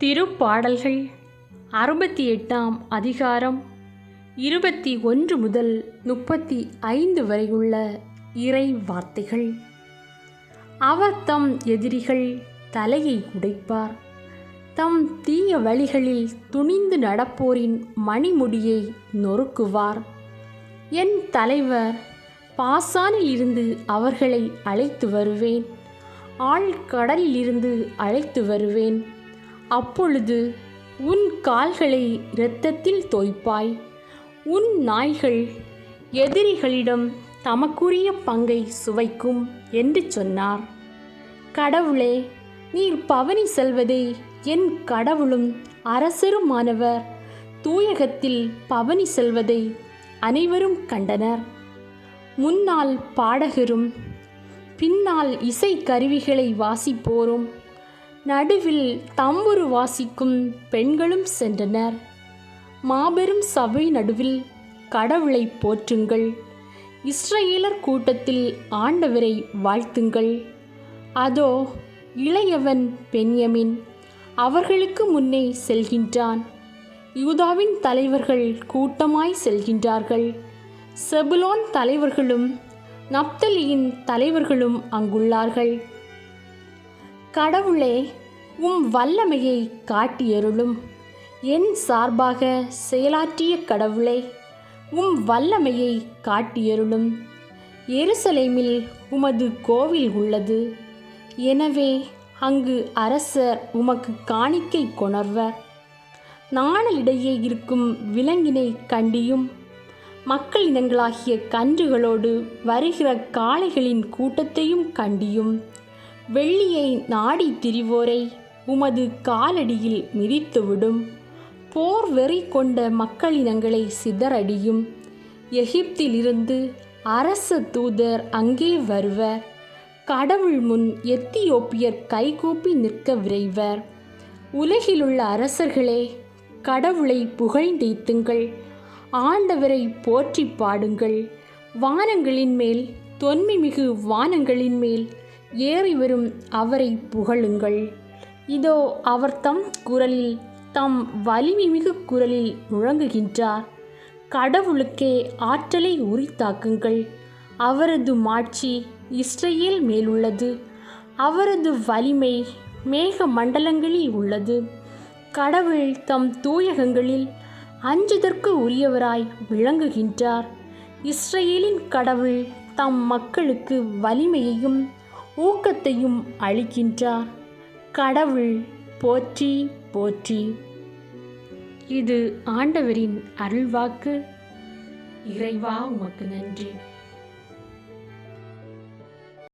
திருப்பாடல்கள் 68ஆம் அதிகாரம் 21 முதல் 35 வரையுள்ள இறை வார்த்தைகள். அவர் தம் எதிரிகள் தலையை உடைப்பார், தம் தீய வழிகளில் துணிந்து நடப்போரின் மணிமுடியை நொறுக்குவார். என் தலைவர் பாசானில் இருந்து அவர்களை அழைத்து வருவேன், ஆழ்கடலிலிருந்து அழைத்து வருவேன். அப்பொழுது உன் கால்களை இரத்தத்தில் தோய்ப்பாய், உன் நாய்கள் எதிரிகளிடம் தமக்குரிய பங்கை சுவைக்கும் என்று சொன்னார். கடவுளே, நீர் பவனி செல்வதை என் கடவுளும் அரசருமானவர் தூயகத்தில் பவனி செல்வதை அனைவரும் கண்டனர். முன்னால் பாடகரும் பின்னால் இசை கருவிகளை வாசிப்போரும் நடுவில் தம்புரு வாசிக்கும் பெண்களும் சென்றனர். மாபெரும் சபை நடுவில் கடவுளை போற்றுங்கள், இஸ்ரவேலர் கூட்டத்தில் ஆண்டவரை வாழ்த்துங்கள். அதோ இளையவன் பென்யமின் அவர்களுக்கு முன்னே செல்கின்றான், யூதாவின் தலைவர்கள் கூட்டமாய் செல்கின்றார்கள். செபுலோன் தலைவர்களும் நப்தலியின் தலைவர்களும் அங்குள்ளார்கள். கடவுளே, உம் வல்லமையை காட்டியருளும். என் சார்பாக செயலாற்றிய கடவுளே, உம் வல்லமையை காட்டியருளும். எருசலேமில் உமது கோவில் உள்ளது, எனவே அங்கு அரசர் உமக்கு காணிக்கை கொணர்வர். நாணலிடையே இருக்கும் விலங்கினை கண்டியும் மக்களினங்களாகிய கன்றுகளோடு வருகிற காளைகளின் கூட்டத்தையும் கண்டியும் வெள்ளியை நாடி திரிவோரை உமது காலடியில் மிதித்துவிடும். போர் வெறி கொண்ட மக்களினங்களை சிதறடியும். எகிப்திலிருந்து அரச தூதர் அங்கே வருவர். கடவுள் முன் எத்தியோப்பியர் கைகூப்பி நிற்க விரைவர். உலகிலுள்ள அரசர்களே, கடவுளை புகழ்ந்தேத்துங்கள், ஆண்டவரை போற்றி பாடுங்கள். வானங்களின் மேல், தொன்மைமிகு வானங்களின் மேல் ஏறி வரும் அவரை புகழுங்கள். இதோ அவர் தம் குரலில், தம் வலிமைமிகு குரலில் முழங்குகின்றார். கடவுளுக்கே ஆற்றலை உரித்தாக்குங்கள். அவரது மாட்சி இஸ்ரவேல் மேலுள்ளது, அவரது வலிமை மேக மண்டலங்களில் உள்ளது. கடவுள் தம் தூயகங்களில் அஞ்சுதற்கு உரியவராய் விளங்குகின்றார். இஸ்ரவேலின் கடவுள் தம் மக்களுக்கு வலிமையையும் ஊக்கத்தையும் அளிக்கின்றார். கடவுள் போற்றி போற்றி. இது ஆண்டவரின் அருள்வாக்கு. இறைவா, உமக்கு நன்றி.